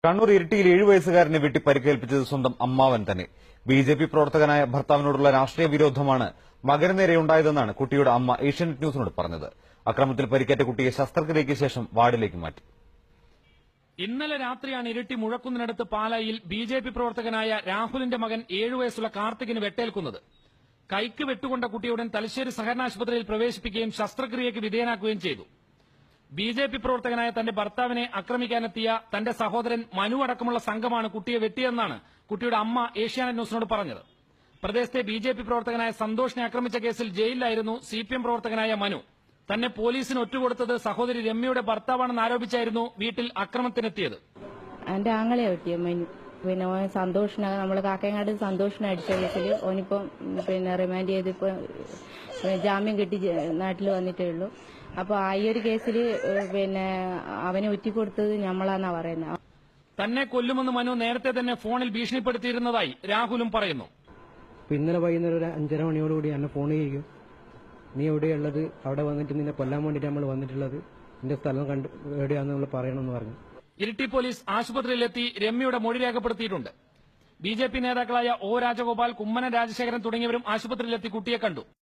കണ്ണൂർ ഇരിട്ടിയിൽ 7 വയസ്സുകാരനെ വെട്ടി പരിക്കേൽപ്പിച്ചത് സ്വന്തം അമ്മാവൻ തന്നെ. ബിജെപി പ്രവർത്തകനായ ഭർത്താവിനോടുള്ള രാഷ്ട്രീയ വിരോധമാണ് മകന് നേരെയുണ്ടായതെന്നാണ് കുട്ടിയുടെ അമ്മ ഏഷ്യാനെറ്റ് ന്യൂസിനോട് പറഞ്ഞത്. അക്രമത്തിൽ പരിക്കേറ്റ കുട്ടിയെ ശസ്ത്രക്രിയയ്ക്ക് ശേഷം വാർഡിലേക്ക് മാറ്റി. ഇന്നലെ രാത്രിയാണ് ഇരിട്ടി മുഴക്കുന്നിനടുത്ത് പാലായിൽ ബിജെപി പ്രവർത്തകനായ രാഹുലിന്റെ മകൻ 7 വയസ്സുള്ള കാർത്തികിന് വെട്ടേൽക്കുന്നത്. കൈക്ക് വെട്ടുകൊണ്ട കുട്ടിയുടൻ തലശ്ശേരി സഹകരണ ആശുപത്രിയിൽ പ്രവേശിപ്പിക്കുകയും ശസ്ത്രക്രിയയ്ക്ക് വിധേയനാക്കുകയും ചെയ്തു. ബിജെപി പ്രവർത്തകനായ തന്റെ ഭർത്താവിനെ ആക്രമിക്കാനെത്തിയ തന്റെ സഹോദരൻ മനു അടക്കമുള്ള സംഘമാണ് കുട്ടിയെ വെട്ടിയെന്നാണ് കുട്ടിയുടെ അമ്മ ഏഷ്യാനെറ്റ് ന്യൂസിനോട് പറഞ്ഞത്. പ്രദേശത്തെ ബിജെപി പ്രവർത്തകനായ സന്തോഷിനെ ആക്രമിച്ച കേസിൽ ജയിലിലായിരുന്നു സിപിഎം പ്രവർത്തകനായ മനു. തന്നെ പോലീസിന് ഒറ്റുകൊടുത്തത് സഹോദരി രമ്യയുടെ ഭർത്താവാണെന്ന് ആരോപിച്ചായിരുന്നു വീട്ടിൽ ആക്രമണത്തിനെത്തിയത്. എന്റെ ആങ്ങളെ വെട്ടിയ മനു. പിന്നെ സന്തോഷിനെ നമ്മള് കാക്കയങ്ങാട് സന്തോഷിനെ അടിച്ച കേസിൽ ഓനിപ്പം റിമാൻഡ് ചെയ്തിപ്പോ ജാമ്യം കിട്ടി നാട്ടിൽ വന്നിട്ടേ ഉള്ളൂ. അപ്പൊ ആ ഈ ഒരു കേസിൽ അവനെ ഒറ്റിക്കൊടുത്തത് ഞമ്മളാന്നാ പറയുന്നത്. തന്നെ കൊല്ലുമെന്ന് മനു നേരത്തെ തന്നെ ഫോണിൽ ഭീഷണിപ്പെടുത്തിയിരുന്നതായി രാഹുലും പറയുന്നു. ഇന്നലെ വൈകുന്നേരം ഒരു 5:30 മണിയോടുകൂടി എന്നെ ഫോൺ ചെയ്യും. നീ എവിടെയുള്ളത്, അവിടെ വന്നിട്ട് നിന്നെ കൊല്ലാൻ വേണ്ടിയിട്ട് നമ്മൾ വന്നിട്ടുള്ളത്, നിന്റെ സ്ഥലം കണ്ട് എവിടെയാണെന്ന് നമ്മൾ പറയണമെന്ന് പറഞ്ഞു. ഇരിട്ടി പോലീസ് ആശുപത്രിയിലെത്തി രമ്യയുടെ മൊഴി രേഖപ്പെടുത്തിയിട്ടുണ്ട്. ബിജെപി നേതാക്കളായ ഒ രാജഗോപാൽ, കുമ്മനം രാജശേഖരൻ തുടങ്ങിയവരും ആശുപത്രിയിലെത്തി കുട്ടിയെ കണ്ടു.